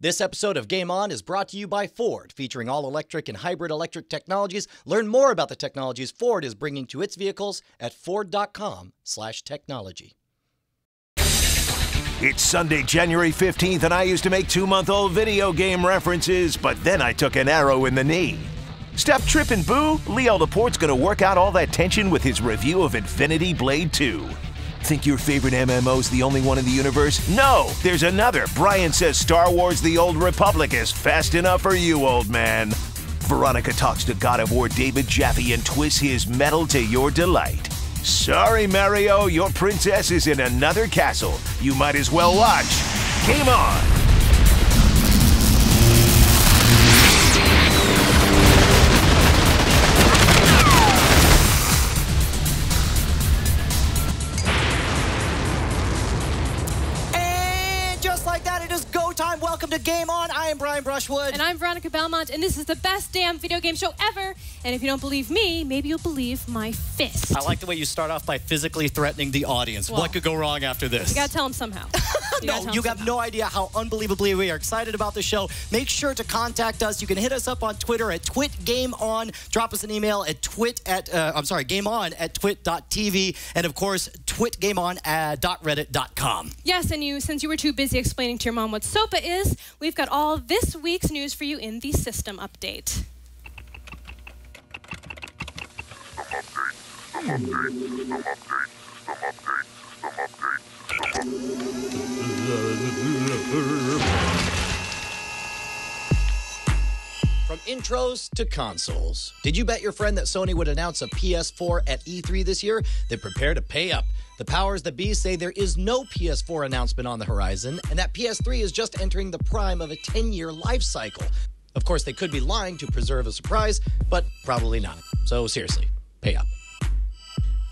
This episode of Game On is brought to you by Ford, featuring all-electric and hybrid electric technologies. Learn more about the technologies Ford is bringing to its vehicles at ford.com/technology. It's Sunday, January 15th, and I used to make 2-month-old video game references, but then I took an arrow in the knee. Stop tripping, boo! Leo Laporte's gonna work out all that tension with his review of Infinity Blade 2. Think your favorite MMO's the only one in the universe? No, there's another. Brian says Star Wars The Old Republic is fast enough for you, old man. Veronica talks to God of War David Jaffe and twists his metal to your delight. Sorry, Mario, your princess is in another castle. You might as well watch Game On! Time. Welcome to Game On. I am Brian Brushwood. And I'm Veronica Belmont, and this is the best damn video game show ever. And if you don't believe me, maybe you'll believe my fist. I like the way you start off by physically threatening the audience. Well, what could go wrong after this? You gotta tell them somehow. You have no idea how unbelievably we are excited about the show. Make sure to contact us. You can hit us up on Twitter at TwitGameOn. Drop us an email at gameon@twit.tv. And of course, twitgameon.reddit.com. Yes, and since you were too busy explaining to your mom what SOPA is, we've got all this week's news for you in the system update. From intros to consoles. Did you bet your friend that Sony would announce a PS4 at E3 this year? Then prepare to pay up. The powers that be say there is no PS4 announcement on the horizon, and that PS3 is just entering the prime of a 10-year life cycle. Of course, they could be lying to preserve a surprise, but probably not. So seriously, pay up.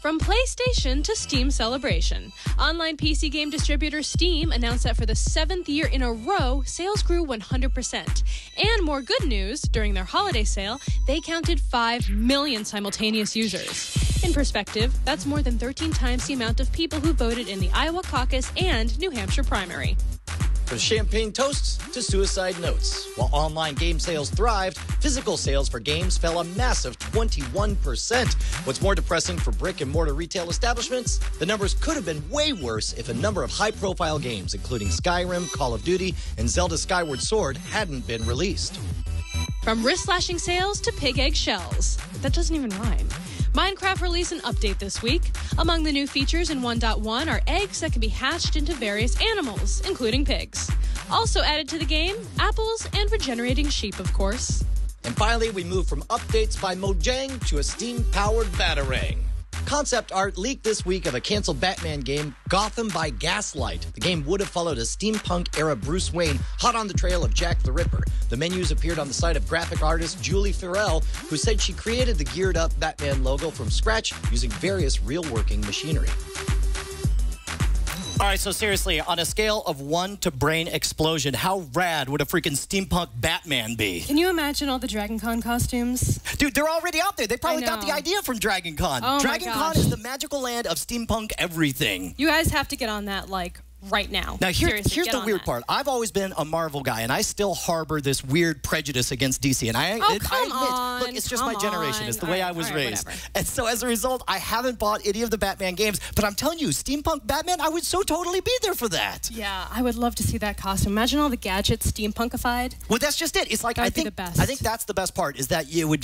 From PlayStation to Steam celebration. Online PC game distributor Steam announced that for the 7th year in a row, sales grew 100%. And more good news, during their holiday sale, they counted 5 million simultaneous users. In perspective, that's more than 13 times the amount of people who voted in the Iowa caucus and New Hampshire primary. From champagne toasts to suicide notes. While online game sales thrived, physical sales for games fell a massive 21%. What's more depressing for brick-and-mortar retail establishments? The numbers could have been way worse if a number of high-profile games, including Skyrim, Call of Duty, and Zelda Skyward Sword, hadn't been released. From wrist-slashing sales to pig egg shells. That doesn't even rhyme. Minecraft released an update this week. Among the new features in 1.1 are eggs that can be hatched into various animals, including pigs. Also added to the game, apples and regenerating sheep, of course. And finally, we move from updates by Mojang to a steam-powered Batarang. Concept art leaked this week of a canceled Batman game, Gotham by Gaslight. The game would have followed a steampunk-era Bruce Wayne hot on the trail of Jack the Ripper. The menus appeared on the site of graphic artist Julie Farrell, who said she created the geared-up Batman logo from scratch using various real-working machinery. All right, so seriously, on a scale of 1 to brain explosion, how rad would a freaking steampunk Batman be? Can you imagine all the Dragon Con costumes? Dude, they're already out there. They probably got the idea from Dragon Con. Oh Dragon Con is the magical land of steampunk everything. You guys have to get on that, like, right now. Now, here's the weird part. I've always been a Marvel guy, and I still harbor this weird prejudice against DC. And I admit, look, it's just my generation. It's the way I was raised. Whatever. And so, as a result, I haven't bought any of the Batman games. But I'm telling you, steampunk Batman, I would so totally be there for that. Yeah, I would love to see that costume. Imagine all the gadgets steampunkified. Well, that's just it. It's like, I think that's the best part, is that you would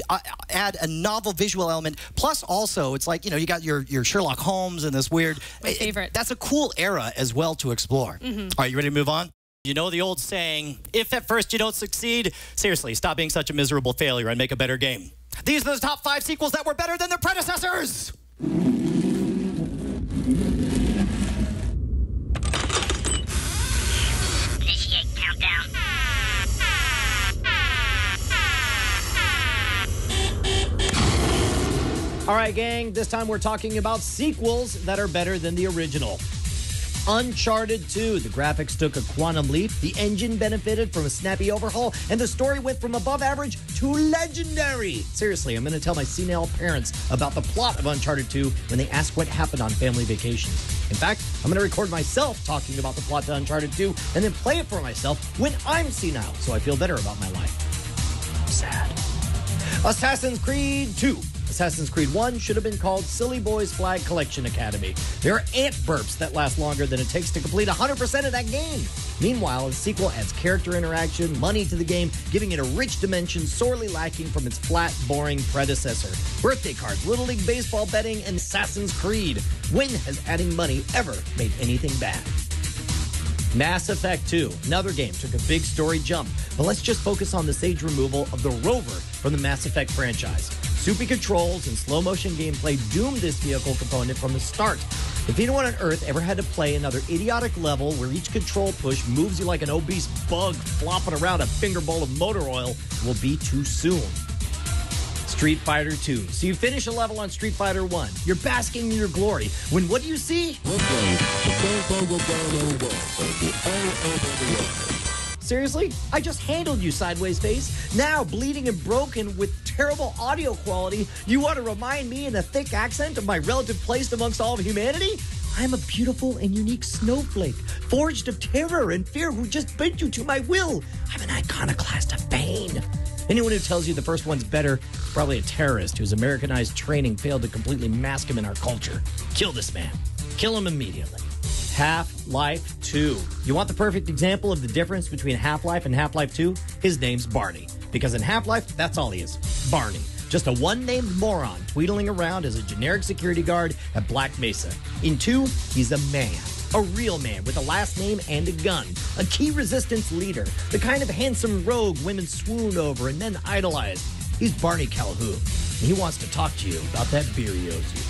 add a novel visual element. Plus, also, it's like, you got your Sherlock Holmes and this weird... My favorite. That's a cool era as well to explore. Mm-hmm. All right, you ready to move on? You know the old saying, if at first you don't succeed, seriously, stop being such a miserable failure and make a better game. These are the top 5 sequels that were better than their predecessors! Initiate countdown. All right, gang, this time we're talking about sequels that are better than the original. Uncharted 2. The graphics took a quantum leap, the engine benefited from a snappy overhaul, and the story went from above average to legendary. Seriously, I'm going to tell my senile parents about the plot of Uncharted 2 when they ask what happened on family vacation. In fact, I'm going to record myself talking about the plot to Uncharted 2 and then play it for myself when I'm senile, so I feel better about my life. I'm sad. Assassin's Creed 2. Assassin's Creed 1 should have been called Silly Boys Flag Collection Academy. There are ant burps that last longer than it takes to complete 100% of that game. Meanwhile, the sequel adds character interaction, money to the game, giving it a rich dimension sorely lacking from its flat, boring predecessor. Birthday cards, Little League Baseball betting, and Assassin's Creed. When has adding money ever made anything bad? Mass Effect 2, another game, took a big story jump, but let's just focus on the sage removal of the rover from the Mass Effect franchise. Soupy controls and slow-motion gameplay doomed this vehicle component from the start. If anyone on Earth ever had to play another idiotic level where each control push moves you like an obese bug flopping around a finger bowl of motor oil, it will be too soon. Street Fighter 2. So you finish a level on Street Fighter 1. You're basking in your glory. When what do you see? Seriously? I just handled you, Sideways Face. Now, bleeding and broken with terrible audio quality, you want to remind me in a thick accent of my relative place amongst all of humanity? I'm a beautiful and unique snowflake, forged of terror and fear who just bent you to my will. I'm an iconoclast of pain. Anyone who tells you the first one's better is probably a terrorist whose Americanized training failed to completely mask him in our culture. Kill this man. Kill him immediately. Half-Life 2. You want the perfect example of the difference between Half-Life and Half-Life 2? His name's Barney. Because in Half-Life, that's all he is. Barney. Just a one-named moron tweedling around as a generic security guard at Black Mesa. In 2, he's a man. A real man with a last name and a gun. A key resistance leader. The kind of handsome rogue women swoon over and then idolize. He's Barney Calhoun. And he wants to talk to you about that beer he owes you.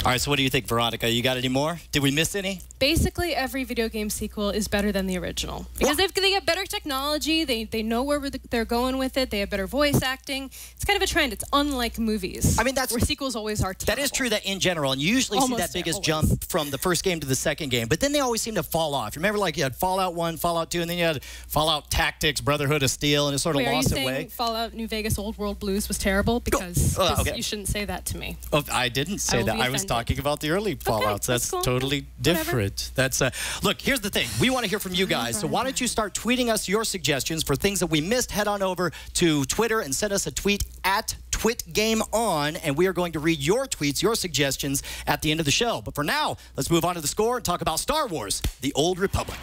All right, so what do you think, Veronica? You got any more? Did we miss any? Basically, every video game sequel is better than the original. Because they get better technology, they know where they're going with it, they have better voice acting. It's kind of a trend. It's unlike movies. I mean, where sequels always are terrible. That is true that in general, and you usually see that biggest jump from the first game to the second game, but then they always seem to fall off. Remember, like, you had Fallout 1, Fallout 2, and then you had Fallout Tactics, Brotherhood of Steel, and it sort of lost its way. Are you saying Fallout New Vegas Old World Blues was terrible? Because you shouldn't say that to me. Oh, I didn't say that. I was talking about the early Fallouts. That's cool. Totally different. That's look, here's the thing. We want to hear from you guys. So why don't you start tweeting us your suggestions for things that we missed? Head on over to Twitter and send us a tweet at TwitGameOn, and we are going to read your tweets, your suggestions at the end of the show. But for now, let's move on to the score and talk about Star Wars: The Old Republic.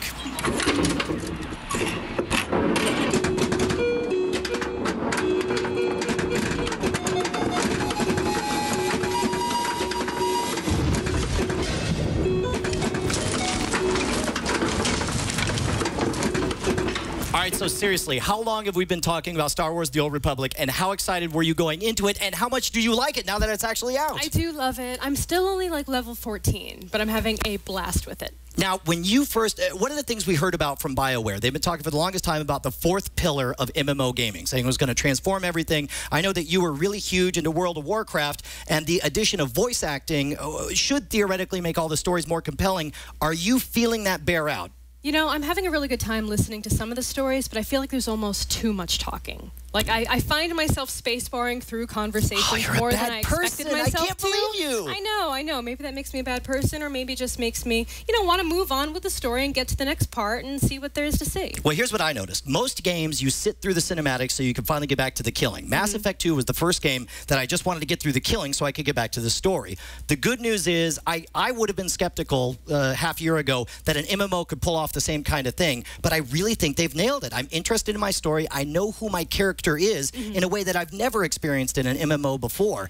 All right, so seriously, how long have we been talking about Star Wars: The Old Republic, and how excited were you going into it, and how much do you like it now that it's actually out? I do love it. I'm still only like level 14, but I'm having a blast with it. Now, when you first, one of the things we heard about from BioWare, they've been talking for the longest time about the fourth pillar of MMO gaming, saying it was going to transform everything. I know that you were really huge into World of Warcraft, and the addition of voice acting should theoretically make all the stories more compelling. Are you feeling that bear out? You know, I'm having a really good time listening to some of the stories, but I feel like there's almost too much talking. Like, I find myself spacebarring through conversations more than I expected myself to. I can't believe you. I know. Maybe that makes me a bad person, or maybe it just makes me, want to move on with the story and get to the next part and see what there is to see. Well, here's what I noticed. Most games, you sit through the cinematics so you can finally get back to the killing. Mass Effect 2 was the first game that I just wanted to get through the killing so I could get back to the story. The good news is I would have been skeptical half a year ago that an MMO could pull off the same kind of thing, but I really think they've nailed it. I'm interested in my story. I know who my character is in a way that I've never experienced in an MMO before.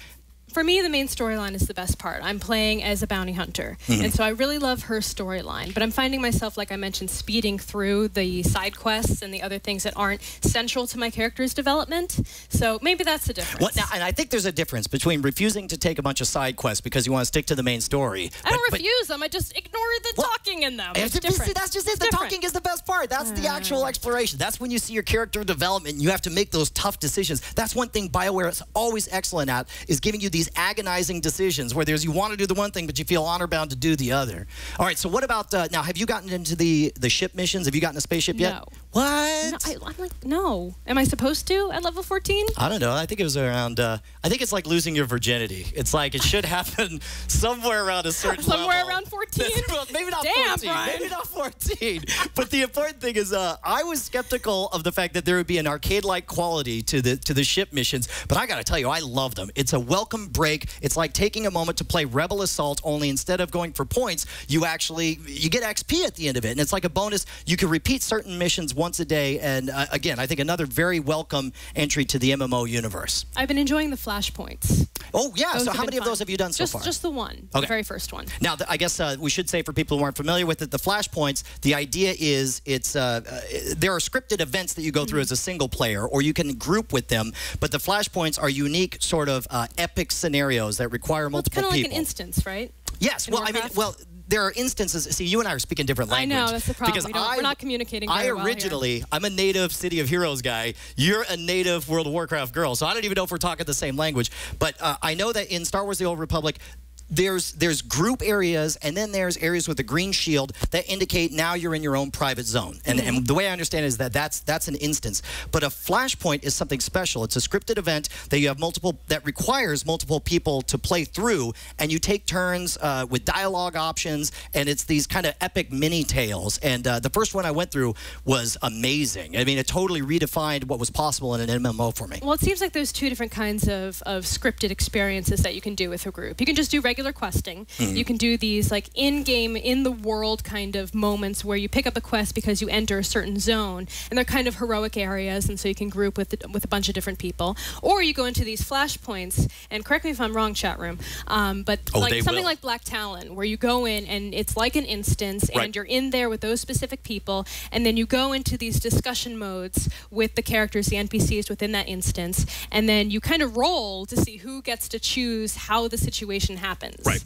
For me, the main storyline is the best part. I'm playing as a bounty hunter, and so I really love her storyline. But I'm finding myself, like I mentioned, speeding through the side quests and the other things that aren't central to my character's development. So maybe that's the difference. Well, now, and I think there's a difference between refusing to take a bunch of side quests because you want to stick to the main story. I don't refuse them. I just ignore the talking in them. It's different. See, that's just it. The talking is the best part. That's the actual exploration. That's when you see your character development and you have to make those tough decisions. That's one thing BioWare is always excellent at, is giving you the these agonizing decisions where you want to do the one thing, but you feel honor bound to do the other. All right, so what about, now, have you gotten into the ship missions? Have you gotten a spaceship yet? No. What? No, I'm like, no. Am I supposed to at level 14? I don't know. I think it was around, I think it's like losing your virginity. It's like it should happen somewhere around a certain level. Somewhere around 14? Well, maybe not Damn, 14. Brian. Maybe not 14. But the important thing is I was skeptical of the fact that there would be an arcade-like quality to the ship missions. But I got to tell you, I love them. It's a welcome break. It's like taking a moment to play Rebel Assault, only instead of going for points, you get XP at the end of it. And it's like a bonus. You can repeat certain missions once a day. And again, I think another very welcome entry to the MMO universe. I've been enjoying the flashpoints. Oh, yeah. Those So have how been many of fun. those have you done so far? Just the one. Okay. The very first one. Now, I guess we should say for people who aren't familiar with it, the flashpoints, the idea is there are scripted events that you go through as a single player, or you can group with them. But the flashpoints are unique sort of epic scenarios that require multiple people. It's kind of people. like an instance, right? Yes. In Well, Warcraft? there are instances. See, you and I are speaking different language. I know, that's the problem. Because We're not communicating very well here. I'm a native City of Heroes guy. You're a native World of Warcraft girl. So I don't even know if we're talking the same language. But I know that in Star Wars The Old Republic, there's group areas, and then there's areas with a green shield that indicate now you're in your own private zone. And the way I understand it is that's an instance. But a flashpoint is something special. It's a scripted event that requires multiple people to play through, and you take turns with dialogue options, and it's these kind of epic mini tales. And the first one I went through was amazing. I mean, it totally redefined what was possible in an MMO for me. Well, it seems like there's two different kinds of scripted experiences that you can do with a group. You can just do regular questing. You can do these like in-game, in-the-world kind of moments where you pick up a quest because you enter a certain zone, and they're kind of heroic areas, and so you can group with a bunch of different people. Or you go into these flashpoints, and correct me if I'm wrong, chat room, but like something like Black Talon, where you go in and it's like an instance, and you're in there with those specific people, and then you go into these discussion modes with the characters, the NPCs within that instance, and then you kind of roll to see who gets to choose how the situation happens. Right.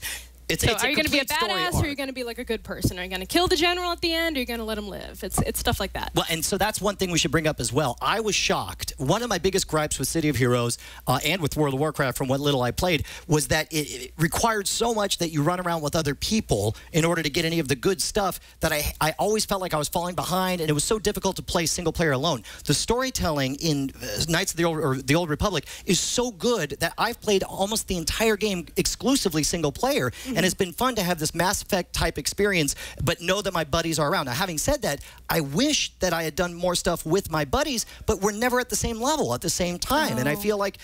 So are you going to be a badass, or are you going to be like a good person? Are you going to kill the general at the end, or are you going to let him live? It's stuff like that. Well, and so that's one thing we should bring up as well. I was shocked. One of my biggest gripes with City of Heroes and with World of Warcraft from what little I played was that it required so much that you run around with other people in order to get any of the good stuff that I always felt like I was falling behind, and it was so difficult to play single player alone. The storytelling in Knights of the Old Republic is so good that I've played almost the entire game exclusively single player. And it's been fun to have this Mass Effect type experience, but know that my buddies are around. Now, having said that, I wish that I had done more stuff with my buddies, but we're never at the same level at the same time. And I feel like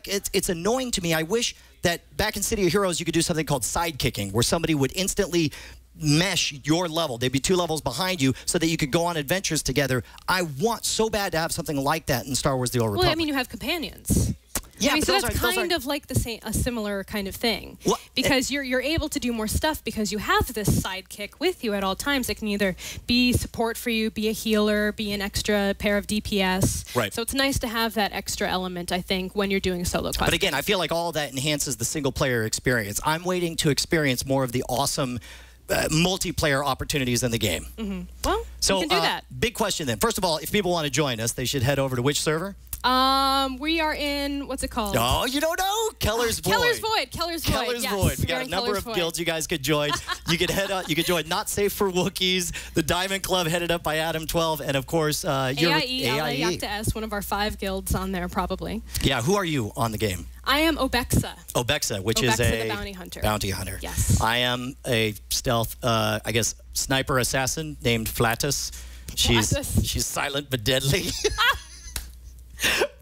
it's annoying to me. I wish that back in City of Heroes you could do something called sidekicking, where somebody would instantly mesh your level. They'd be 2 levels behind you so that you could go on adventures together. I want so bad to have something like that in Star Wars The Old Republic. Well, I mean, you have companions. Yeah, I mean, but so those that's are- those kind are- of like a similar kind of thing. Well, because you're able to do more stuff because you have this sidekick with you at all times. It can either be support for you, be a healer, be an extra pair of DPS. Right. So it's nice to have that extra element, I think, when you're doing solo quests. But again, I feel like all that enhances the single-player experience. I'm waiting to experience more of the awesome multiplayer opportunities in the game. Well, So, you can do that. big question then. First of all, if people want to join us, they should head over to which server? We are in, what's it called? Oh, you don't know? Keller's Void. Keller's Void. Keller's Void. Keller's Yes, Void. We we're got a in number Keller's of Void. guilds you guys could join. You could head up. You could join Not Safe for Wookiees, the Diamond Club headed up by Adam 12, and of course you're AIE, LA Yakta S, one of our 5 guilds on there probably. Yeah, who are you on the game? I am Obexa. Obexa, which Obexa is a the bounty hunter. Bounty hunter. Yes. I am a stealth, I guess, sniper assassin named Flatus. Flatus. She's silent but deadly.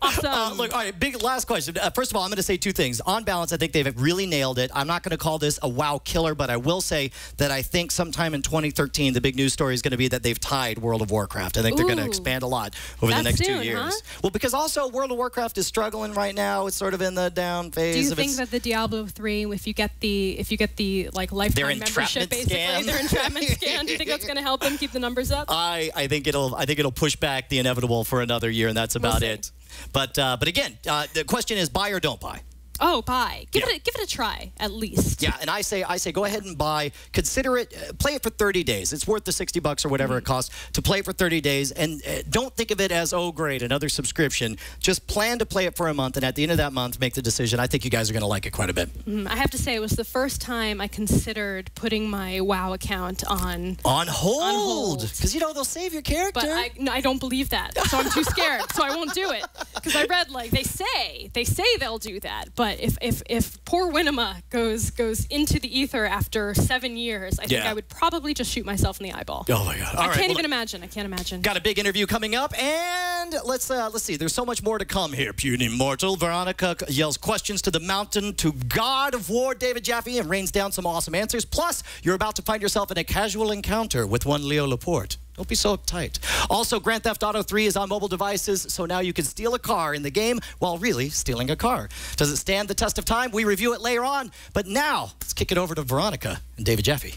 Awesome. Look, all right, big last question. First of all, I'm going to say 2 things. On balance, I think they've really nailed it. I'm not going to call this a wow killer, but I will say that I think sometime in 2013, the big news story is going to be that they've tied World of Warcraft. I think they're going to Ooh. expand a lot over the next That's 2 soon, years. huh? Well, because also World of Warcraft is struggling right now. It's sort of in the down phase. Do you of think its, that the Diablo 3, if you get the like lifetime Their membership, entrapment basically, scam? their entrapment scan, do you think that's going to help them keep the numbers up? I think it'll push back the inevitable for another year, and that's about see. it. But again, the question is buy or don't buy. Oh, buy. Give it a try at least. Yeah, and I say go ahead and buy. Consider it. Play it for 30 days. It's worth the $60 or whatever it costs to play it for 30 days. And don't think of it as, oh, great, another subscription. Just plan to play it for a month, and at the end of that month, make the decision. I think you guys are going to like it quite a bit. I have to say, it was the first time I considered putting my WoW account on hold. Because, they'll save your character. But I don't believe that, so I'm too scared, so I won't do it. Because I read, they say they'll do that, but if poor Winema goes into the ether after 7 years, I think I would probably just shoot myself in the eyeball. Oh my God! I can't even imagine. I can't imagine. Got a big interview coming up, and let's see. There's so much more to come here. Puny Mortal Veronica yells questions to the mountain to God of War David Jaffe and rains down some awesome answers. Plus, you're about to find yourself in a casual encounter with one Leo Laporte. Don't be so uptight. Also, Grand Theft Auto 3 is on mobile devices, so now you can steal a car in the game while really stealing a car. Does it stand the test of time? We review it later on. But now, let's kick it over to Veronica and David Jaffe.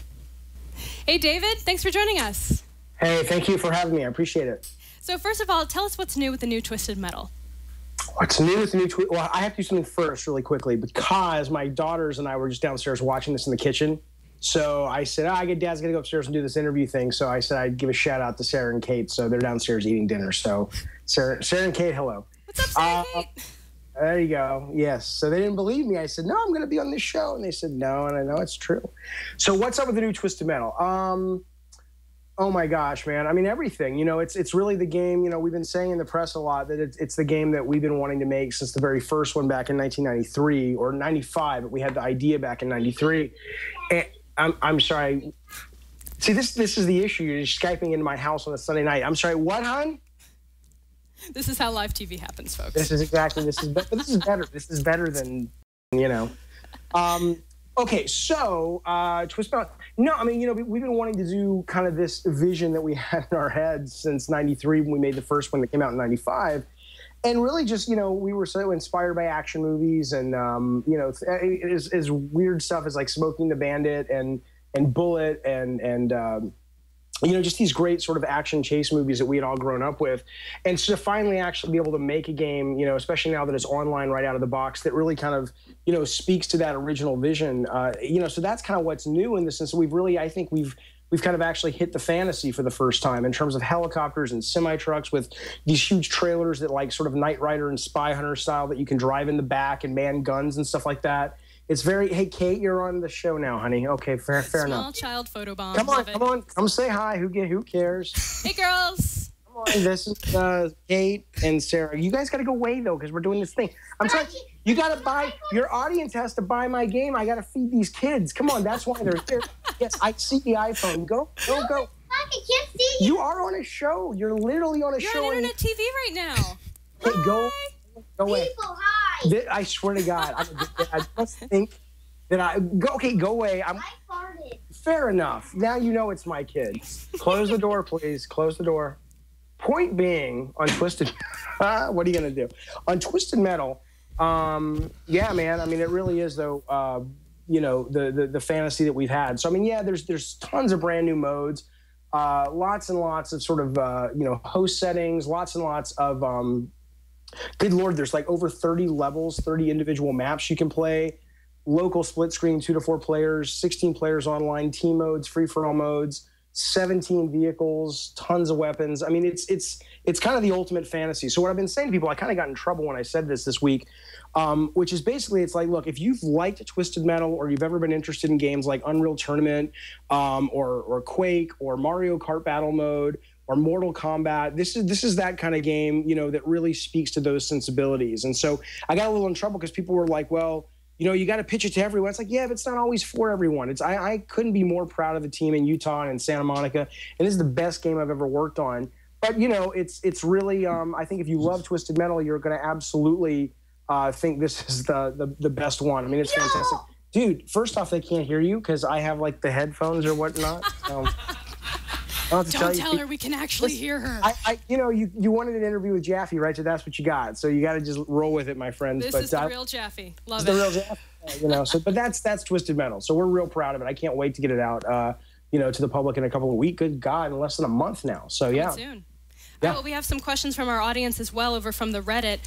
Hey, David. Thanks for joining us. Hey, thank you for having me. I appreciate it. So first of all, tell us what's new with the new Twisted Metal. What's new with the new Twisted? Well, I have to do something first really quickly because my daughters and I were just downstairs watching this in the kitchen. So I said, Dad's going to go upstairs and do this interview thing. So I said I'd give a shout out to Sarah and Kate. So they're downstairs eating dinner. So Sarah and Kate, hello. What's up, Sarah and Kate? There you go. Yes. So they didn't believe me. I said, no, I'm going to be on this show. And they said, no. And I know it's true. So what's up with the new Twisted Metal? Oh my gosh, man. I mean, everything, it's really the game, we've been saying in the press a lot that it's the game that we've been wanting to make since the very first one back in 1993 or 95, but we had the idea back in 93. And I'm sorry. See, this is the issue. You're just Skyping into my house on a Sunday night. I'm sorry, what, hon? This is how live TV happens, folks. This is better. This is better than, Okay, so Twisted Metal. No, I mean, we've been wanting to do kind of this vision that we had in our heads since 93 when we made the first one that came out in 95. And really just, we were so inspired by action movies and, as weird stuff as like Smoking the Bandit and Bullet and just these great sort of action chase movies that we had all grown up with. And so to finally actually be able to make a game, especially now that it's online right out of the box, that really kind of, speaks to that original vision, so that's kind of what's new in this. And so I think we've kind of actually hit the fantasy for the first time in terms of helicopters and semi-trucks with these huge trailers that like sort of Knight Rider and Spy Hunter style that you can drive in the back and man guns and stuff like that. It's very, hey, Kate, you're on the show now, honey. Okay, fair enough. Small child photobomb. Come on. Come say hi. Who cares? Hey, girls. Come on. This is Kate and Sarah. You guys got to go away, though, because we're doing this thing. I'm sorry. You got to buy, your audience has to buy my game. I got to feed these kids. Come on. That's why they're here. Yes, I see the iPhone. Go. I can't see you. You are on a show. You're literally on a show. You're on internet TV right now. Hey, go away. People, hi. I swear to God, I just think that go away. I farted. Fair enough. Now you know it's my kid. Close the door, please. Close the door. Point being, on Twisted, what are you going to do? On Twisted Metal, yeah, man, I mean, it really is, though, the fantasy that we've had. So, I mean, yeah, there's tons of brand new modes, lots and lots of sort of, host settings, lots and lots of, good Lord, there's like over 30 levels, 30 individual maps you can play, local split screen, 2 to 4 players, 16 players online, team modes, free-for-all modes, 17 vehicles, tons of weapons. I mean, it's kind of the ultimate fantasy. So what I've been saying to people, I kind of got in trouble when I said this week, which is basically, it's like, look, if you've liked Twisted Metal or you've ever been interested in games like Unreal Tournament or Quake or Mario Kart Battle Mode or Mortal Kombat, this is that kind of game, that really speaks to those sensibilities. And so I got a little in trouble because people were like, well, you got to pitch it to everyone. It's like, yeah, but it's not always for everyone. I couldn't be more proud of the team in Utah and in Santa Monica, and this is the best game I've ever worked on. But it's really, I think if you love Twisted Metal, you're going to absolutely think this is the best one. I mean, it's fantastic, dude. First off, they can't hear you because I have like the headphones or whatnot. So. Don't tell her we can actually hear her. You wanted an interview with Jaffe, right? So that's what you got. So you got to just roll with it, my friends. This is the real Jaffe. Love it. The real Jaffe. So, but that's Twisted Metal. So we're real proud of it. I can't wait to get it out, to the public in a couple of weeks. Good God, in less than a month now. So yeah. Soon. Well, we have some questions from our audience as well over from the Reddit.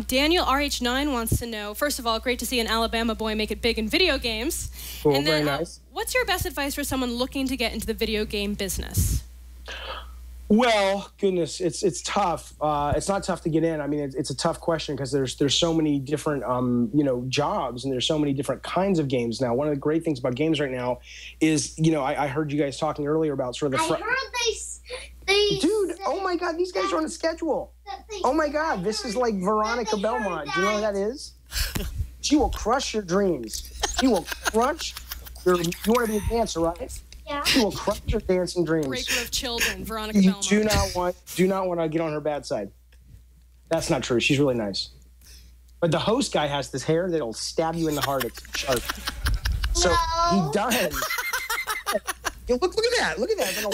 Daniel RH9 wants to know, first of all, great to see an Alabama boy make it big in video games. Cool, and then, very nice. What's your best advice for someone looking to get into the video game business? Well, goodness, it's tough. It's not tough to get in. I mean, it's a tough question because there's so many different jobs, and there's so many different kinds of games now. One of the great things about games right now is, I heard you guys talking earlier about sort of the. I heard they Dude, said oh my God, these guys are on a schedule. Oh my God, this is like Veronica Belmont. Do you know who that is? She will crush your dreams. She will crush your. You want to be a dancer, right? Yeah. She will crush your dancing dreams. Breaker of children, Veronica You Belmont. do not want to get on her bad side. That's not true. She's really nice. But the host guy has this hair that'll stab you in the heart. It's sharp. So he does. Yeah, look at that. Look at that. Go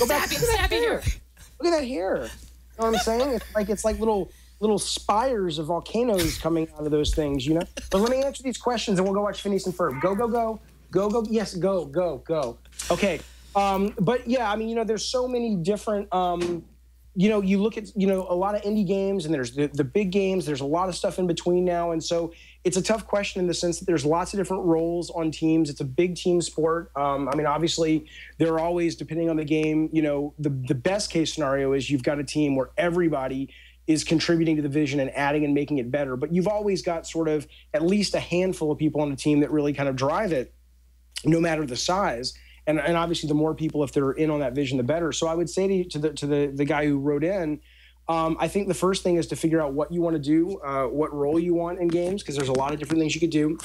back. Look at that hair. Look at that hair. You know what I'm saying? It's like little spires of volcanoes coming out of those things, you know? But let me answer these questions and we'll go watch Phineas and Ferb. Go. Go. Yes, go. Okay. But yeah, I mean, there's so many different, you look at, a lot of indie games and there's the big games. There's a lot of stuff in between now. And so it's a tough question in the sense that there's lots of different roles on teams. It's a big team sport. I mean, obviously, there are always, depending on the game, the best case scenario is you've got a team where everybody is contributing to the vision and adding and making it better. But you've always got sort of at least a handful of people on the team that really kind of drive it, no matter the size. And obviously, the more people, if they're in on that vision, the better. So I would say to the guy who wrote in, I think the first thing is to figure out what you want to do, what role you want in games, because there's a lot of different things you could do.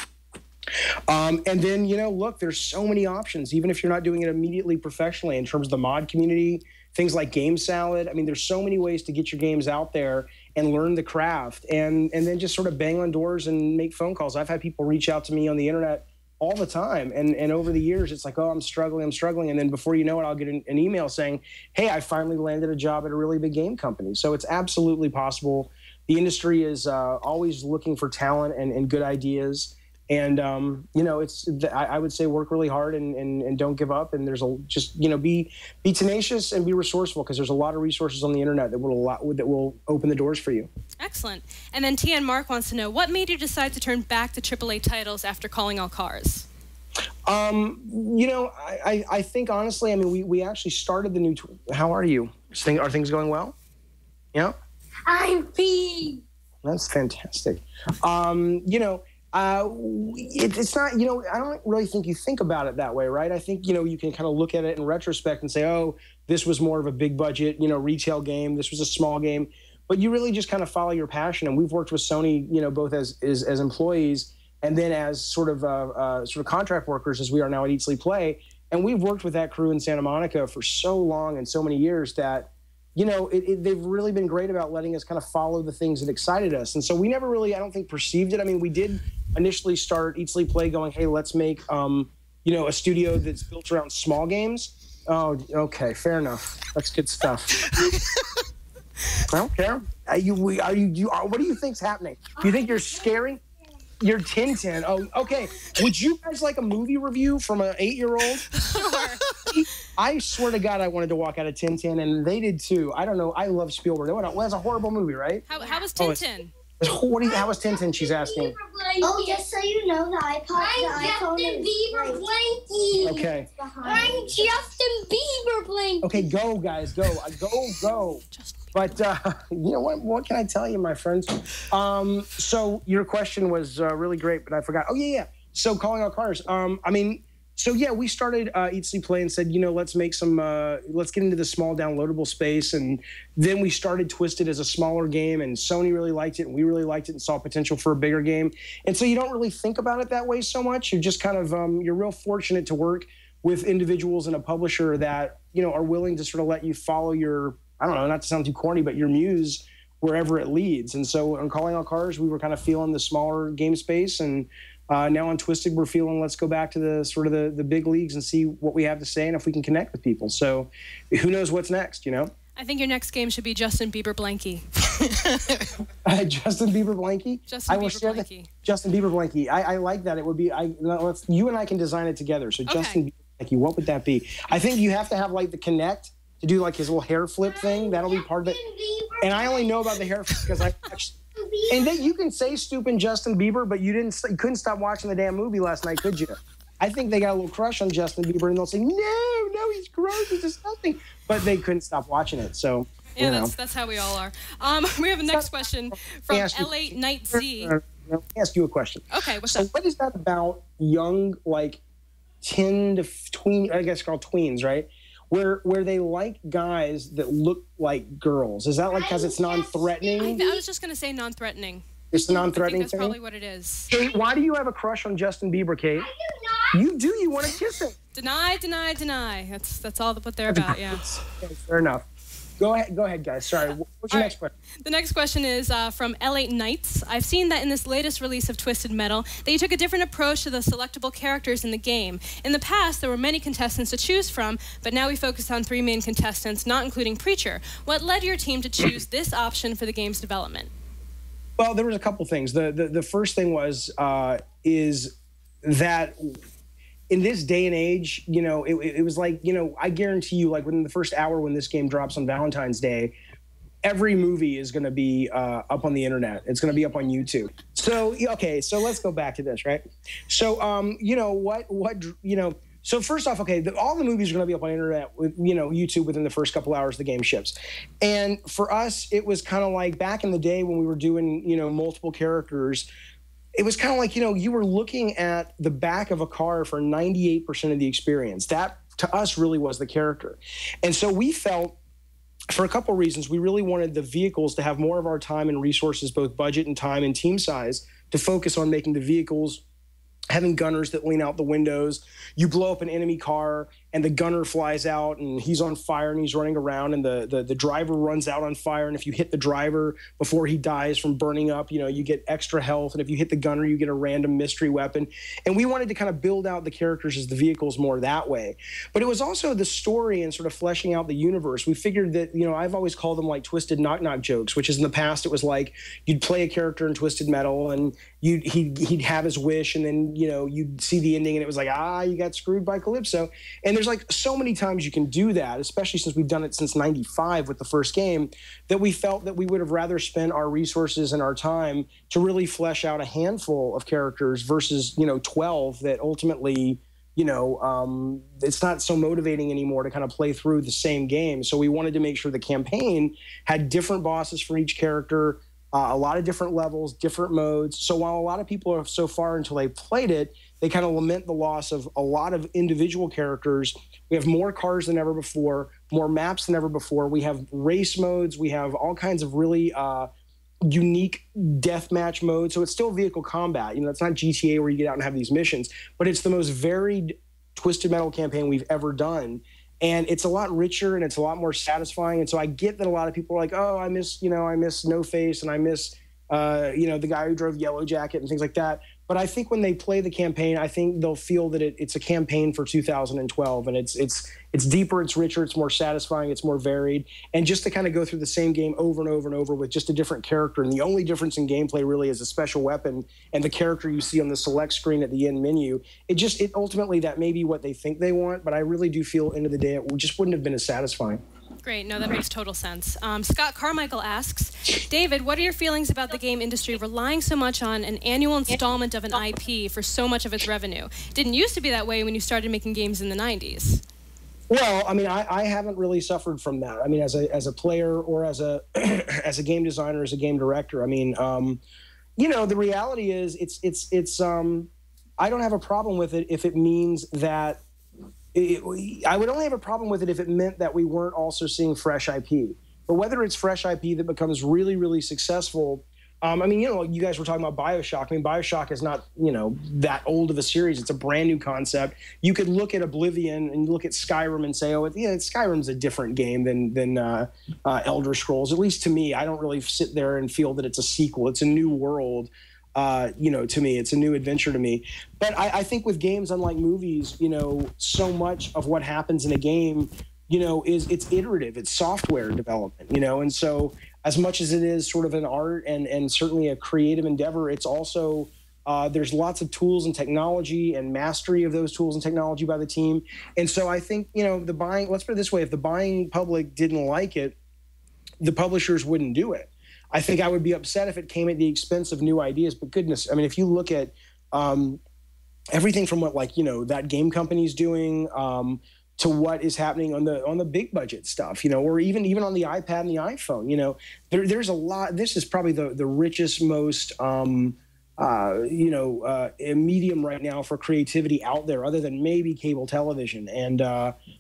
And then, look, there's so many options, even if you're not doing it immediately professionally in terms of the mod community, things like Game Salad. I mean, there's so many ways to get your games out there and learn the craft and then just sort of bang on doors and make phone calls. I've had people reach out to me on the internet all the time. And over the years, it's like, oh, I'm struggling. And then before you know it, I'll get an email saying, hey, I finally landed a job at a really big game company. So it's absolutely possible. The industry is always looking for talent and good ideas. And, I would say work really hard and don't give up. And there's be tenacious and be resourceful because there's a lot of resources on the internet that will open the doors for you. Excellent. And then TN Mark wants to know, what made you decide to turn back to AAA titles after Calling All Cars? I think honestly, I mean, we actually started the new. How are you? Are things going well? Yeah. I'm peeing. That's fantastic. It's not, I don't really think you think about it that way, right? I think, you can kind of look at it in retrospect and say, oh, this was more of a big budget, retail game. This was a small game. But you really just kind of follow your passion. And we've worked with Sony, both as employees and then as sort of contract workers as we are now at Eat, Sleep, Play. And we've worked with that crew in Santa Monica for so long and so many years that, they've really been great about letting us kind of follow the things that excited us. And so we never really, I don't think, perceived it. I mean, we did initially start Eat, Sleep, Play going, hey, let's make, a studio that's built around small games. Oh, okay, fair enough. That's good stuff. I don't care. What do you think's happening? Do you think you're scary? You're Tintin. Oh, okay. Would you guys like a movie review from an 8-year-old? Sure. I swear to God, I wanted to walk out of Tintin, and they did too. I don't know. I love Spielberg. Well, that's a horrible movie, right? How was Tintin? How was Tintin? She's asking. Oh, just so you know, the iPod. I'm Justin Bieber Blanky. Okay. I'm Justin Bieber Blanky. Okay, go, guys, go. Go. But you know what can I tell you, my friends? So your question was really great, but I forgot. Oh yeah. So Calling All Cars. We started Eat, Sleep, Play and said, let's make some, let's get into the small downloadable space. And then we started Twisted as a smaller game, and Sony really liked it, and we really liked it and saw potential for a bigger game. And so you don't really think about it that way so much. You're just kind of, you're real fortunate to work with individuals and a publisher that, are willing to sort of let you follow your, I don't know, not to sound too corny, but your muse wherever it leads. And so on Calling All Cars, we were kind of feeling the smaller game space. And now on Twisted, we're feeling let's go back to the sort of the big leagues and see what we have to say and if we can connect with people. So who knows what's next, I think your next game should be Justin Bieber Blanky. Justin Bieber Blanky? Justin Bieber Blanky. I like that. It would be, you and I can design it together. So Justin Bieber Blanky, what would that be? I think you have to have like the Connect to do like his little hair flip thing. That'll be part of it. And I only know about the hair flip because I actually. And then you can say stupid Justin Bieber, but you couldn't stop watching the damn movie last night, could you? I think they got a little crush on Justin Bieber, and they'll say, no, he's gross, he's disgusting. But they couldn't stop watching it, so. Yeah, that's how we all are. We have a next question from L8 Night Z. Let me ask you a question. Okay, what's up? What is that about young, like 10 to tween? I guess called tweens, right? Where they like guys that look like girls. Is that like because it's non-threatening? I was just gonna say non-threatening. It's a non-threatening that's thing? probably what it is. Kate, why do you have a crush on Justin Bieber, Kate? I do not. You do. You want to kiss him. Deny. That's all what they're about. Yeah. Okay, fair enough. Go ahead, guys. Sorry. What's your next question? The next question is from L8 Nights. I've seen that in this latest release of Twisted Metal that you took a different approach to the selectable characters in the game. In the past, there were many contestants to choose from, but now we focus on 3 main contestants, not including Preacher. What led your team to choose this option for the game's development? Well, there was a couple things. The first thing was is that in this day and age, you know, it was like, you know, I guarantee you, like within the first hour when this game drops on Valentine's Day, every movie is going to be up on the internet. It's going to be up on YouTube. So, okay, so let's go back to this, right? So, you know, so first off, okay, all the movies are going to be up on internet with, you know, YouTube within the first couple hours the game ships. And for us, it was kind of like back in the day when we were doing, you know, multiple characters, it was kind of like, you know, you were looking at the back of a car for 98% of the experience. That, to us, really was the character. And so we felt, for a couple of reasons, we really wanted the vehicles to have more of our time and resources, both budget and time and team size, to focus on making the vehicles, having gunners that lean out the windows. You blow up an enemy car and the gunner flies out and he's on fire and he's running around and the driver runs out on fire. And if you hit the driver before he dies from burning up, you know, you get extra health. And if you hit the gunner, you get a random mystery weapon. And we wanted to kind of build out the characters as the vehicles more that way. But it was also the story and sort of fleshing out the universe. We figured that, you know, I've always called them like twisted knock-knock jokes, which is in the past it was like you'd play a character in Twisted Metal and he'd have his wish and then, you know, you'd see the ending and it was like, you got screwed by Calypso. And there's like so many times you can do that, especially since we've done it since 95 with the first game, that we felt that we would have rather spent our resources and our time to really flesh out a handful of characters versus, you know, 12 that ultimately, you know, it's not so motivating anymore to kind of play through the same game. So we wanted to make sure the campaign had different bosses for each character, a lot of different levels, different modes. So while a lot of people are so far until they played it, they kind of lament the loss of a lot of individual characters. We have more cars than ever before, more maps than ever before. We have race modes. We have all kinds of really unique deathmatch modes. So it's still vehicle combat. You know, it's not GTA where you get out and have these missions, but it's the most varied Twisted Metal campaign we've ever done. And it's a lot richer and it's a lot more satisfying. And so I get that a lot of people are like, oh, I miss No Face and I miss, you know, the guy who drove Yellow Jacket and things like that. But I think when they play the campaign, I think they'll feel that it's a campaign for 2012, and it's deeper, it's richer, it's more satisfying, it's more varied, and just to kind of go through the same game over and over and over with just a different character. And the only difference in gameplay really is a special weapon and the character you see on the select screen at the end menu. It ultimately that may be what they think they want, but I really do feel end of the day it just wouldn't have been as satisfying. Great. No, that makes total sense. Scott Carmichael asks, David, what are your feelings about the game industry relying so much on an annual installment of an IP for so much of its revenue? It didn't used to be that way when you started making games in the 90s. Well, I mean, I haven't really suffered from that. I mean, as a player or as a as a game designer, as a game director, I mean, you know, the reality is I don't have a problem with it if it means that I would only have a problem with it if it meant that we weren't also seeing fresh IP. But whether it's fresh IP that becomes really, really successful, I mean, you know, you guys were talking about BioShock. I mean, BioShock is not, you know, that old of a series. It's a brand new concept. You could look at Oblivion and look at Skyrim and say, oh, yeah, Skyrim's a different game than Elder Scrolls. At least to me, I don't really sit there and feel that it's a sequel. It's a new world. You know, to me, it's a new adventure to me. But I think with games, unlike movies, you know, so much of what happens in a game, you know, it's iterative. It's software development, you know, and so as much as it is sort of an art and certainly a creative endeavor, it's also There's lots of tools and technology and mastery of those tools and technology by the team. And so I think, let's put it this way, if the buying public didn't like it, the publishers wouldn't do it. I think I would be upset if it came at the expense of new ideas. But goodness, I mean, if you look at everything from what that game company's doing to what is happening on the big budget stuff, or even on the iPad and the iPhone, there's a lot. This is probably the richest, most medium right now for creativity out there, other than maybe cable television. And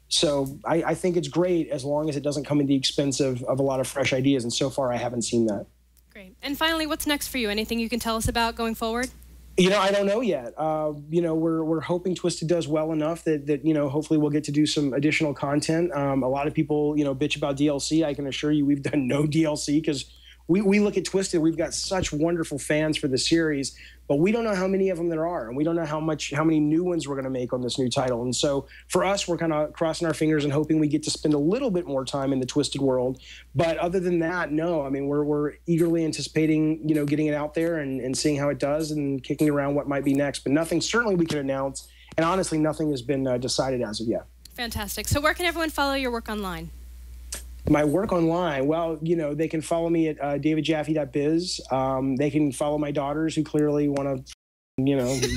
so I think it's great as long as it doesn't come at the expense of a lot of fresh ideas. And so far, I haven't seen that. Great. And finally, what's next for you? Anything you can tell us about going forward? I don't know yet. We're hoping Twisted does well enough that hopefully we'll get to do some additional content. A lot of people, bitch about DLC. I can assure you we've done no DLC because we look at Twisted, we've got such wonderful fans for the series, but we don't know how many of them there are, and we don't know how many new ones we're going to make on this new title. And so for us, we're kind of crossing our fingers and hoping we get to spend a little bit more time in the Twisted world. But other than that, no. I mean, we're eagerly anticipating, getting it out there and seeing how it does and kicking around what might be next. But nothing certainly we can announce, and honestly, nothing has been decided as of yet. Fantastic. So where can everyone follow your work online? My work online, well, they can follow me at davidjaffe.biz. They can follow my daughters who clearly want to,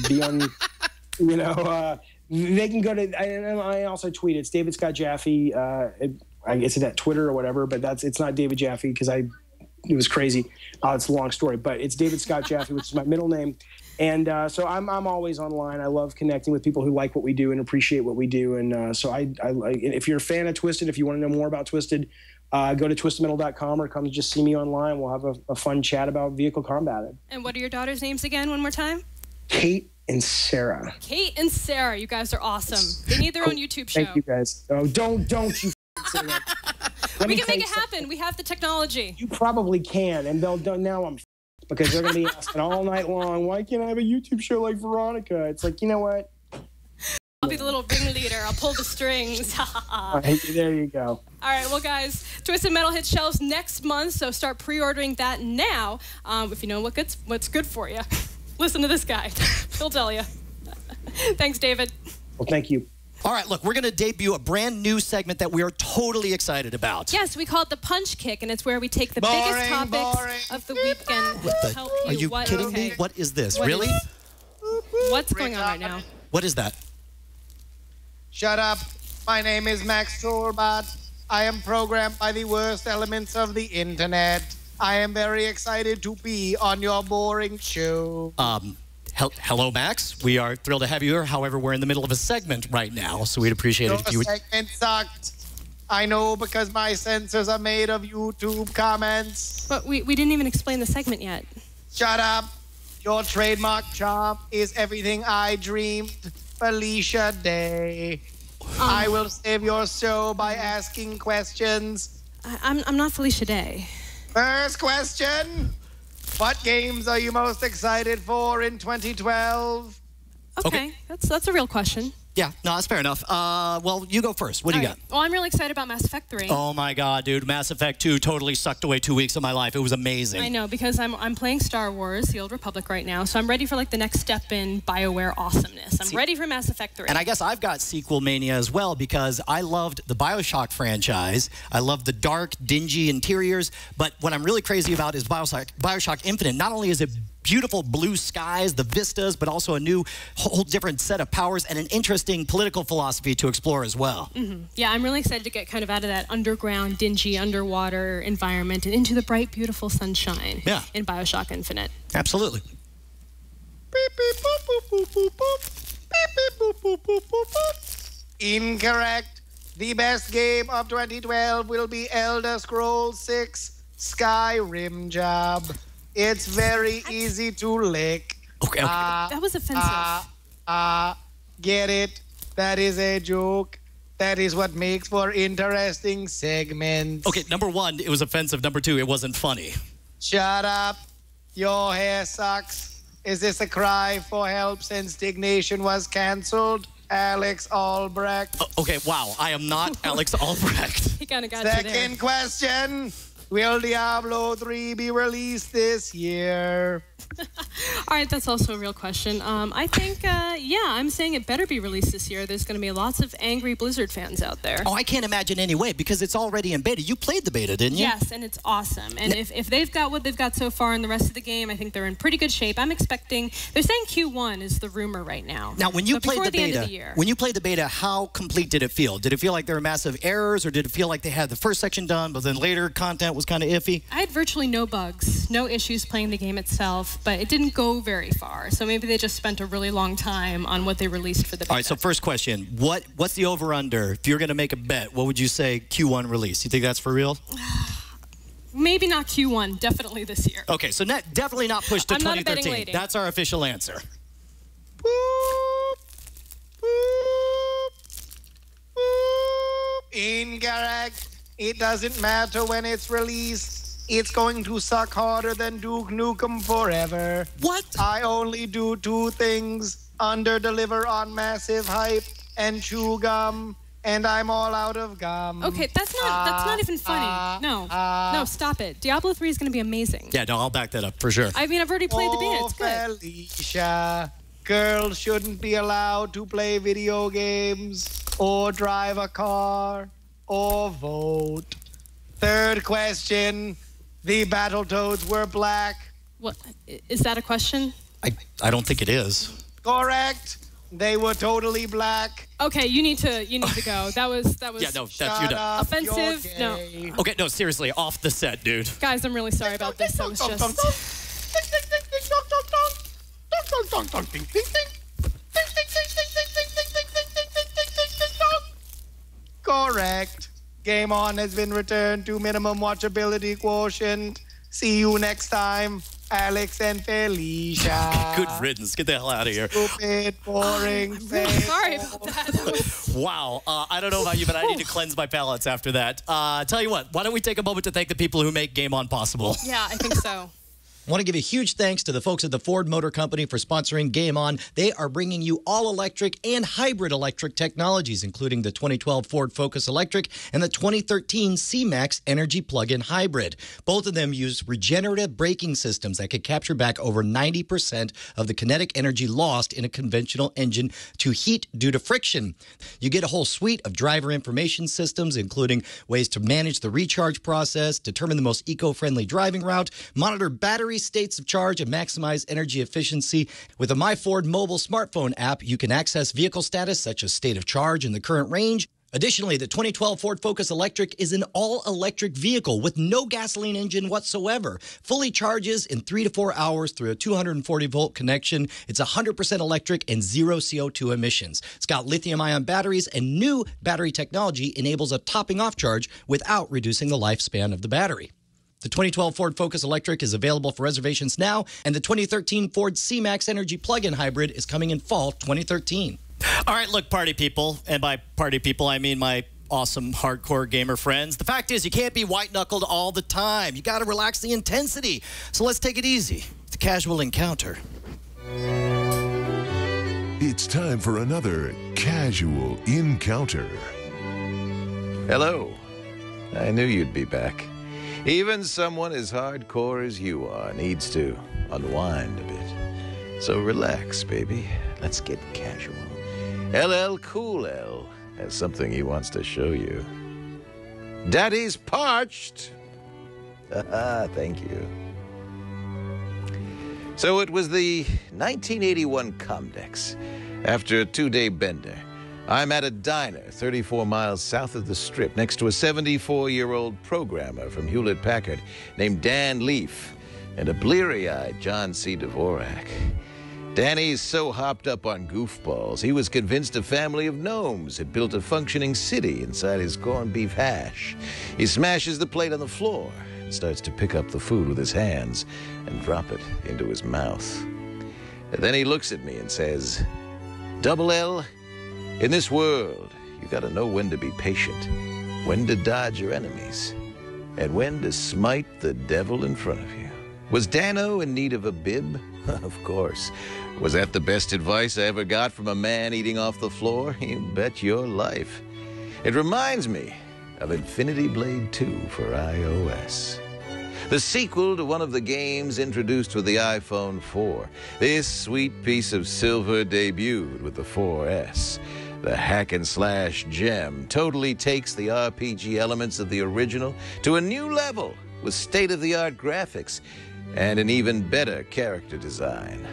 be on, they can go to, and I also tweet. It's David Scott Jaffe. I guess it's at Twitter or whatever, but it's not David Jaffe because it was crazy. It's a long story, but it's David Scott Jaffe, which is my middle name. And so I'm always online. I love connecting with people who like what we do and appreciate what we do. And so if you're a fan of Twisted, if you want to know more about Twisted, go to twistedmetal.com or come just see me online. We'll have a fun chat about vehicle combat. And what are your daughters' names again, one more time? Kate and Sarah. Kate and Sarah. You guys are awesome. They need their own YouTube show. Thank you, guys. Oh, don't you say that. We can make it happen. We have the technology. You probably can, and now I'm because they're going to be asking all night long, why can't I have a YouTube show like Veronica? It's like, you know what? I'll be the little ringleader. I'll pull the strings. There you go. All right, well, guys, Twisted Metal hits shelves next month, so start pre-ordering that now if you know what's good for you. Listen to this guy. He'll tell you. Thanks, David. Well, thank you. All right, look, we're going to debut a brand new segment that we are totally excited about. Yes, we call it the Punch Kick, and it's where we take the biggest topics of the weekend to help you. Are you kidding me? What is this? Really? What's going on right now? What is that? Shut up. My name is Max Torbot. I am programmed by the worst elements of the internet. I am very excited to be on your boring show. Hello, Max. We are thrilled to have you here. However, we're in the middle of a segment right now, so we'd appreciate it if you would... Your segment sucked. I know because my sensors are made of YouTube comments. But we didn't even explain the segment yet. Shut up. Your trademark charm is everything I dreamed. Felicia Day. I will save your show by asking questions. I'm not Felicia Day. First question. What games are you most excited for in 2012? Okay. That's a real question. Yeah, no, that's fair enough. Well, you go first. What do you got? Well, I'm really excited about Mass Effect 3. Oh, my God, dude. Mass Effect 2 totally sucked away 2 weeks of my life. It was amazing. I know, because I'm playing Star Wars, The Old Republic right now, so I'm ready for, the next step in BioWare awesomeness. I'm ready for Mass Effect 3. And I guess I've got sequel mania as well because I loved the BioShock franchise. I loved the dark, dingy interiors. But what I'm really crazy about is BioShock Infinite. Not only is it beautiful blue skies, the vistas, but also a new, whole different set of powers and an interesting political philosophy to explore as well. Mm-hmm. Yeah, I'm really excited to get kind of out of that underground, dingy, underwater environment and into the bright, beautiful sunshine in BioShock Infinite. Absolutely. Incorrect. The best game of 2012 will be Elder Scrolls 6 Skyrim Job. It's very easy to lick. Okay. That was offensive. Get it? That is a joke. That is what makes for interesting segments. Okay, number one, it was offensive. Number two, it wasn't funny. Shut up. Your hair sucks. Is this a cry for help since Dignation was canceled? Alex Albrecht. Okay, wow. I am not Alex Albrecht. He kind of got you there. Second question. Will Diablo 3 be released this year? All right, that's also a real question. I think, I'm saying it better be released this year. There's going to be lots of angry Blizzard fans out there. Oh, I can't imagine any way, because it's already in beta. You played the beta, didn't you? Yes, and it's awesome. And if they've got what they've got so far in the rest of the game, I think they're in pretty good shape. I'm expecting, they're saying Q1 is the rumor right now. Now, when you played the beta, how complete did it feel? Did it feel like there were massive errors, or did it feel like they had the first section done, but then later content was kind of iffy? I had virtually no bugs, no issues playing the game itself, but it didn't go very far. So maybe they just spent a really long time on what they released for the beta. All right, so first question, what's the over-under? If you're going to make a bet, what would you say Q1 release? You think that's for real? Maybe not Q1, definitely this year. Okay, so definitely not pushed to 2013. I'm not a betting lady. That's our official answer. Incorrect. It doesn't matter when it's released. It's going to suck harder than Duke Nukem forever. What? I only do two things: under-deliver on massive hype and chew gum, and I'm all out of gum. Okay, that's not even funny. No, stop it. Diablo 3 is going to be amazing. Yeah, no, I'll back that up for sure. I mean, I've already played the beta. It's good. Felicia, girls shouldn't be allowed to play video games or drive a car or vote. Third question. The Battletoads were black. What? Is that a question? I don't think it is. Correct. They were totally black. Okay, you need to go. That was. Yeah, no, that's you're done. Offensive. No. Okay, no, seriously, off the set, dude. Guys, I'm really sorry about this. I was just. Correct. Game On has been returned to minimum watchability quotient. See you next time, Alex and Felicia. Good riddance. Get the hell out of here. Stupid, boring. I'm really sorry about that. Wow. I don't know about you, but I need to cleanse my palates after that. Tell you what, why don't we take a moment to thank the people who make Game On possible? Yeah, I think so. I want to give a huge thanks to the folks at the Ford Motor Company for sponsoring Game On. They are bringing you all-electric and hybrid electric technologies, including the 2012 Ford Focus Electric and the 2013 C-Max Energy Plug-in Hybrid. Both of them use regenerative braking systems that could capture back over 90% of the kinetic energy lost in a conventional engine to heat due to friction. You get a whole suite of driver information systems, including ways to manage the recharge process, determine the most eco-friendly driving route, monitor battery states of charge, and maximize energy efficiency. With the My Ford mobile smartphone app, you can access vehicle status such as state of charge and the current range. Additionally, the 2012 Ford Focus Electric is an all-electric vehicle with no gasoline engine whatsoever. Fully charges in 3 to 4 hours through a 240-volt connection. It's 100% electric and zero CO2 emissions. It's got lithium-ion batteries, and new battery technology enables a topping-off charge without reducing the lifespan of the battery. The 2012 Ford Focus Electric is available for reservations now, and the 2013 Ford C-Max Energy Plug-in Hybrid is coming in fall 2013. All right, look, party people, and by party people, I mean my awesome hardcore gamer friends. The fact is, you can't be white-knuckled all the time. You got to relax the intensity. So let's take it easy. It's a casual encounter. It's time for another casual encounter. Hello. I knew you'd be back. Even someone as hardcore as you are needs to unwind a bit. So relax, baby. Let's get casual. LL Cool L has something he wants to show you. Daddy's parched! Thank you. So it was the 1981 Comdex. After a 2-day bender, I'm at a diner 34 miles south of the Strip next to a 74-year-old programmer from Hewlett-Packard named Dan Leaf and a bleary-eyed John C. Dvorak. Danny's so hopped up on goofballs, he was convinced a family of gnomes had built a functioning city inside his corned beef hash. He smashes the plate on the floor and starts to pick up the food with his hands and drop it into his mouth. And then he looks at me and says, "Double L, in this world, you gotta know when to be patient, when to dodge your enemies, and when to smite the devil in front of you." Was Dano in need of a bib? Of course. Was that the best advice I ever got from a man eating off the floor? You bet your life. It reminds me of Infinity Blade 2 for iOS. the sequel to one of the games introduced with the iPhone 4. This sweet piece of silver debuted with the 4S. The hack-and-slash gem totally takes the RPG elements of the original to a new level with state-of-the-art graphics and an even better character design.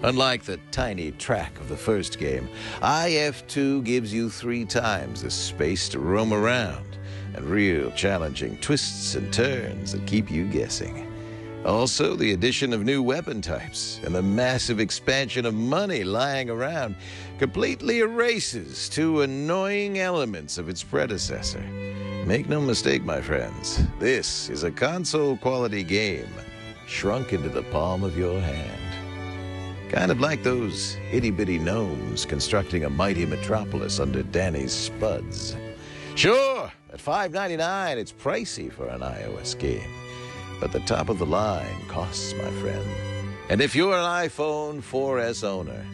Unlike the tiny track of the first game, IF2 gives you 3 times the space to roam around and real challenging twists and turns that keep you guessing. Also, the addition of new weapon types and the massive expansion of money lying around completely erases 2 annoying elements of its predecessor. Make no mistake, my friends, this is a console-quality game shrunk into the palm of your hand. Kind of like those itty-bitty gnomes constructing a mighty metropolis under Danny's spuds. Sure, at $5.99, it's pricey for an iOS game. But the top of the line costs, my friend. And if you're an iPhone 4S owner,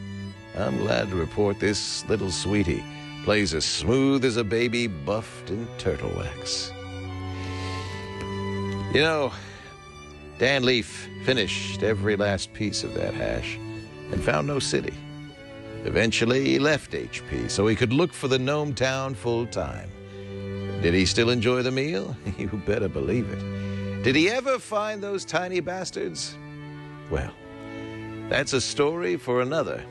I'm glad to report this little sweetie plays as smooth as a baby buffed in turtle wax. You know, Dan Leaf finished every last piece of that hash and found no city. Eventually, he left HP so he could look for the gnome town full time. Did he still enjoy the meal? You better believe it. Did he ever find those tiny bastards? Well, that's a story for another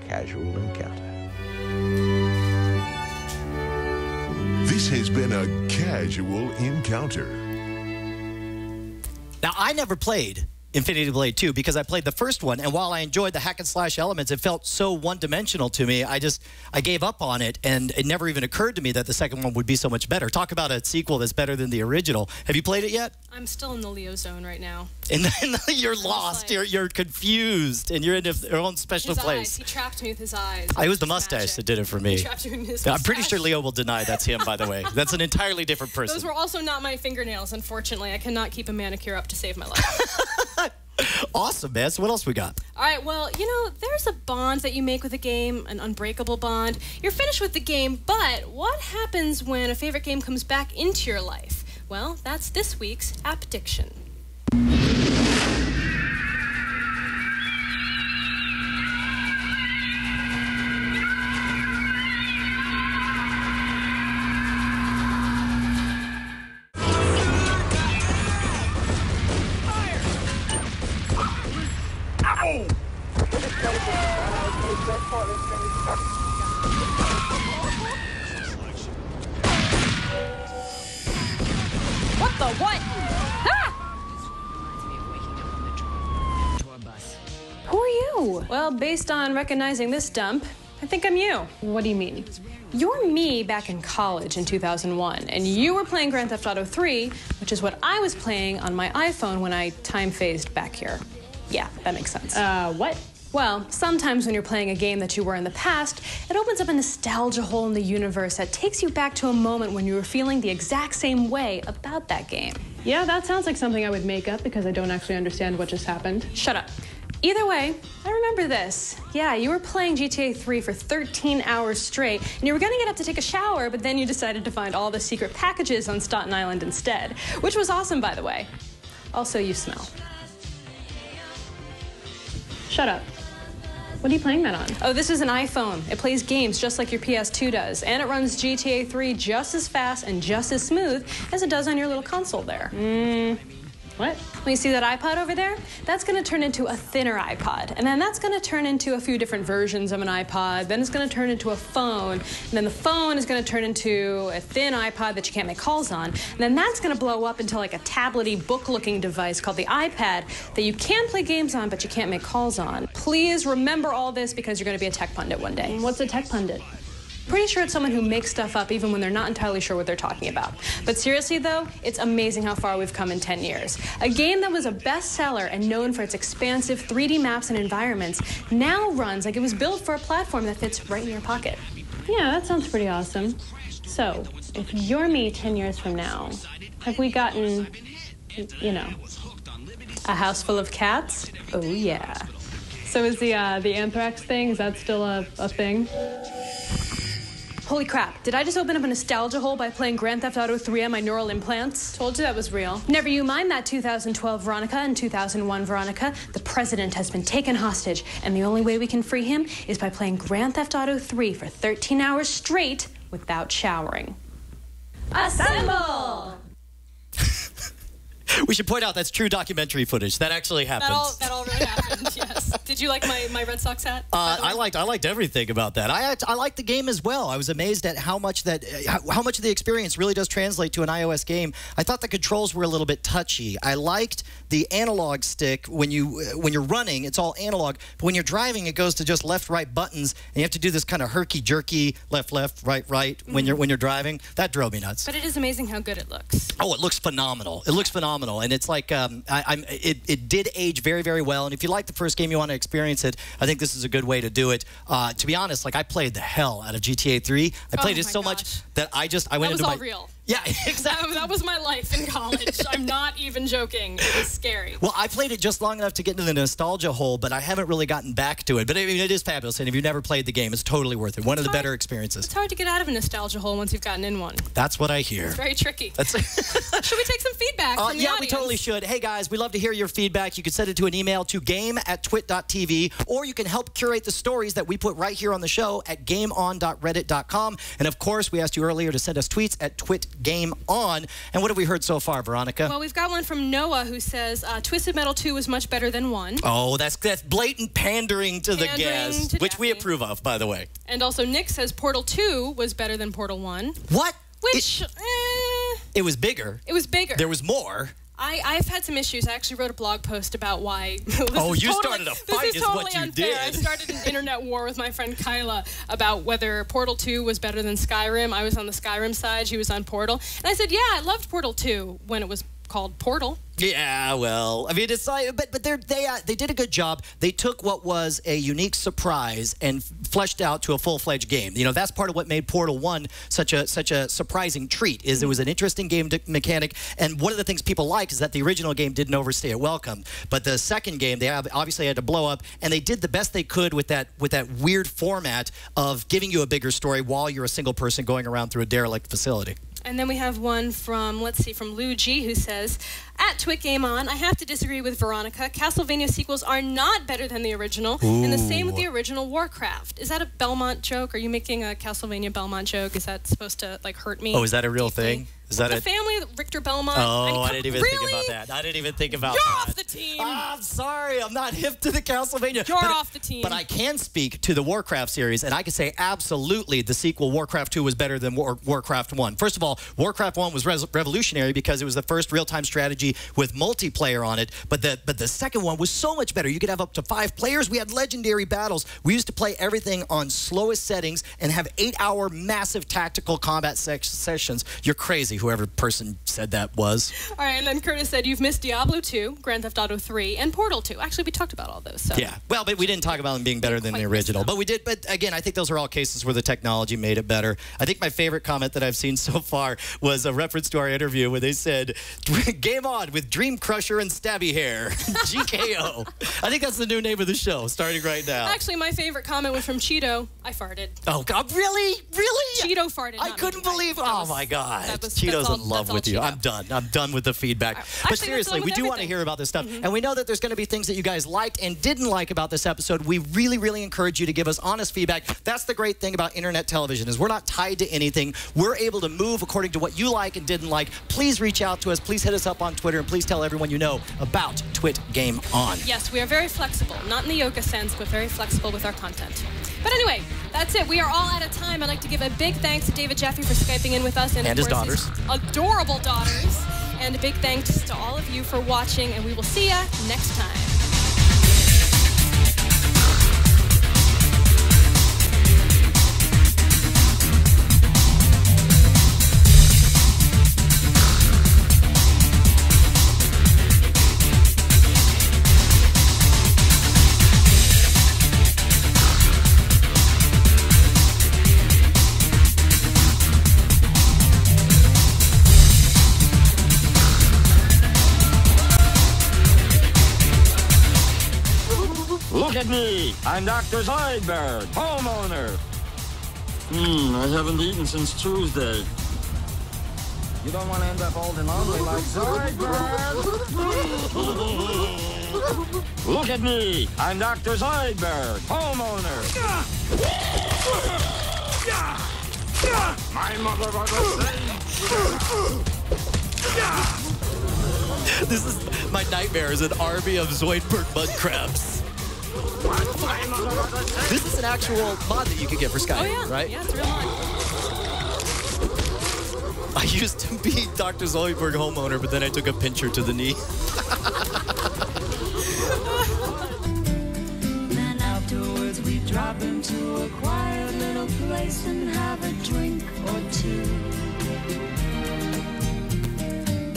casual encounter. This has been a casual encounter. Now, I never played Infinity Blade 2 because I played the first one, and while I enjoyed the hack and slash elements, it felt so one-dimensional to me. I gave up on it, and it never even occurred to me that the second one would be so much better. Talk about a sequel that's better than the original. Have you played it yet? I'm still in the Leo zone right now. You're lost. Like, you're confused, and you're in your own special place. He trapped me with his eyes. It was the mustache that did it for me. He trapped you in his mustache. I'm pretty sure Leo will deny that's him, by the way. That's an entirely different person. Those were also not my fingernails, unfortunately. I cannot keep a manicure up to save my life. Awesome, man. So what else we got? All right, well, you know, there's a bond that you make with a game, an unbreakable bond. You're finished with the game, but what happens when a favorite game comes back into your life? Well, that's this week's App Diction. What the what? Ah! Who are you? Well, based on recognizing this dump, I think I'm you. What do you mean? You're me back in college in 2001, and you were playing Grand Theft Auto 3, which is what I was playing on my iPhone when I time-phased back here. Yeah, that makes sense. What? Well, sometimes when you're playing a game that you were in the past, it opens up a nostalgia hole in the universe that takes you back to a moment when you were feeling the exact same way about that game. Yeah, that sounds like something I would make up because I don't actually understand what just happened. Shut up. Either way, I remember this. Yeah, you were playing GTA 3 for 13 hours straight, and you were gonna get up to take a shower, but then you decided to find all the secret packages on Staten Island instead, which was awesome, by the way. Also, you smell. Shut up. What are you playing that on? Oh, this is an iPhone. It plays games just like your PS2 does, and it runs GTA 3 just as fast and just as smooth as it does on your little console there. What? Well, you see that iPod over there? That's going to turn into a thinner iPod, and then that's going to turn into a few different versions of an iPod. Then it's going to turn into a phone, and then the phone is going to turn into a thin iPod that you can't make calls on. And then that's going to blow up into like a tablet-y, book-looking device called the iPad that you can play games on, but you can't make calls on. Please remember all this because you're going to be a tech pundit one day. What's a tech pundit? Pretty sure it's someone who makes stuff up even when they're not entirely sure what they're talking about. But seriously, though, it's amazing how far we've come in 10 years. A game that was a bestseller and known for its expansive 3D maps and environments now runs like it was built for a platform that fits right in your pocket. Yeah, that sounds pretty awesome. So, if you're me 10 years from now, have we gotten, you know, a house full of cats? Oh, yeah. So is the anthrax thing, is that still a thing? Holy crap, did I just open up a nostalgia hole by playing Grand Theft Auto 3 on my neural implants? Told you that was real. Never you mind that 2012 Veronica and 2001 Veronica. The president has been taken hostage, and the only way we can free him is by playing Grand Theft Auto 3 for 13 hours straight without showering. Assemble! We should point out that's true documentary footage. That actually happened. That all really happened, yes. Did you like my Red Sox hat? I liked everything about that. I liked the game as well. I was amazed at how much of the experience really does translate to an iOS game. I thought the controls were a little bit touchy. I liked the analog stick when you're running, it's all analog. But when you're driving, it goes to just left, right buttons, and you have to do this kind of herky-jerky left, right when you're driving. That drove me nuts. But it is amazing how good it looks. Oh, it looks phenomenal. It looks phenomenal. And it's like, it did age very, very well. And if you like the first game, you want to experience it, I think this is a good way to do it. To be honest, like I played the hell out of GTA 3. I played it so much that I went into my... That was all real. Yeah, exactly. That was my life in college. I'm not even joking. It was scary. Well, I played it just long enough to get into the nostalgia hole, but I haven't really gotten back to it. But I mean, it is fabulous, and if you've never played the game, it's totally worth it. One of the better experiences. It's hard to get out of a nostalgia hole once you've gotten in one. That's what I hear. It's very tricky. Should we take some feedback from the yeah, audience? we totally should. Hey, guys, we love to hear your feedback. You can send it to an email to game@twit.tv, or you can help curate the stories that we put right here on the show at gameon.reddit.com. And, of course, we asked you earlier to send us tweets at twitgameon. And what have we heard so far, Veronica? Well, we've got one from Noah who says Twisted Metal 2 was much better than 1. Oh, that's blatant pandering to the guest, which we approve of, by the way. And also Nick says Portal 2 was better than Portal 1. What? Which, it was bigger. It was bigger. There was more. I've had some issues. I actually wrote a blog post about why. Started a fight this is totally what you unfair. did. I started an internet war with my friend Kyla about whether Portal 2 was better than Skyrim. I was on the Skyrim side. She was on Portal. And I said, yeah, I loved Portal 2 when it was called Portal. Yeah, well, I mean, it's like, but they did a good job. They took what was a unique surprise and fleshed out to a full-fledged game. You know, that's part of what made Portal 1 such a surprising treat. Is it was an interesting game mechanic, and one of the things people like is that the original game didn't overstay a welcome. But the second game, they obviously had to blow up, and they did the best they could with that weird format of giving you a bigger story while you're a single person going around through a derelict facility. And then we have one from, from Lou G, who says, at TwitGameOn, I have to disagree with Veronica. Castlevania sequels are not better than the original, and the same with the original Warcraft. Is that a Belmont joke? Are you making a Castlevania Belmont joke? Is that supposed to, like, hurt me? Oh, is that a real thing? Is that the family, Richter Belmont? Oh, I didn't even think about that. I didn't even think about that. You're off the team. I'm sorry. I'm not hip to the Castlevania. You're off the team. But I can speak to the Warcraft series, and I can say absolutely the sequel, Warcraft 2, was better than Warcraft 1. First of all, Warcraft 1 was revolutionary because it was the first real-time strategy with multiplayer on it, but the second one was so much better. You could have up to 5 players. We had legendary battles. We used to play everything on slowest settings and have 8-hour massive tactical combat sessions. You're crazy, whoever person said that was. All right, and then Curtis said you've missed Diablo 2, Grand Theft Auto 3, and Portal 2. Actually, we talked about all those. So. Yeah, well, but we didn't talk about them being better than the original. But we did. But again, I think those are all cases where the technology made it better. I think my favorite comment that I've seen so far was a reference to our interview where they said, "Game on with Dream Crusher and Stabby Hair, GKO." I think that's the new name of the show, starting right now. Actually, my favorite comment was from Cheeto. I farted. Oh God, really? Cheeto farted. I couldn't believe. Oh my God, Cheeto's in love with you. I'm done. I'm done with the feedback. But seriously, we do want to hear about this stuff. And we know that there's going to be things that you guys liked and didn't like about this episode. We really, really encourage you to give us honest feedback. That's the great thing about internet television is we're not tied to anything. We're able to move according to what you like and didn't like. Please reach out to us. Please hit us up on Twitter. And please tell everyone you know about Twit Game On. Yes, we are very flexible. Not in the yoga sense, but very flexible with our content. But anyway, that's it. We are all out of time. I'd like to give a big thanks to David Jaffe for Skyping in with us. And his daughters. Adorable daughters. And a big thanks to all of you for watching, and we will see ya next time. Look at me. I'm Dr. Zoidberg, homeowner. I haven't eaten since Tuesday. You don't want to end up old and lonely like Zoidberg. Look at me. I'm Dr. Zoidberg, homeowner. My mother was a This is my nightmare, is an army of Zoidberg mud crabs. This is an actual mod that you can get for Skype, right? Yeah, it's a real mod. I used to be Dr. Zoidberg homeowner, but then I took a pincher to the knee. Then afterwards we drop into a quiet little place and have a drink or two.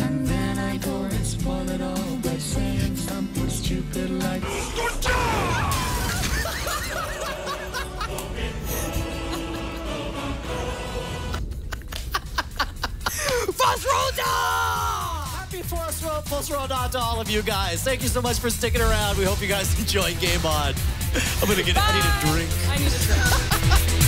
And then I go and spoil it all by saying something stupid like good job! Happy First Roll Dawn to all of you guys. Thank you so much for sticking around. We hope you guys enjoyed Game On. I need a drink. I need a drink.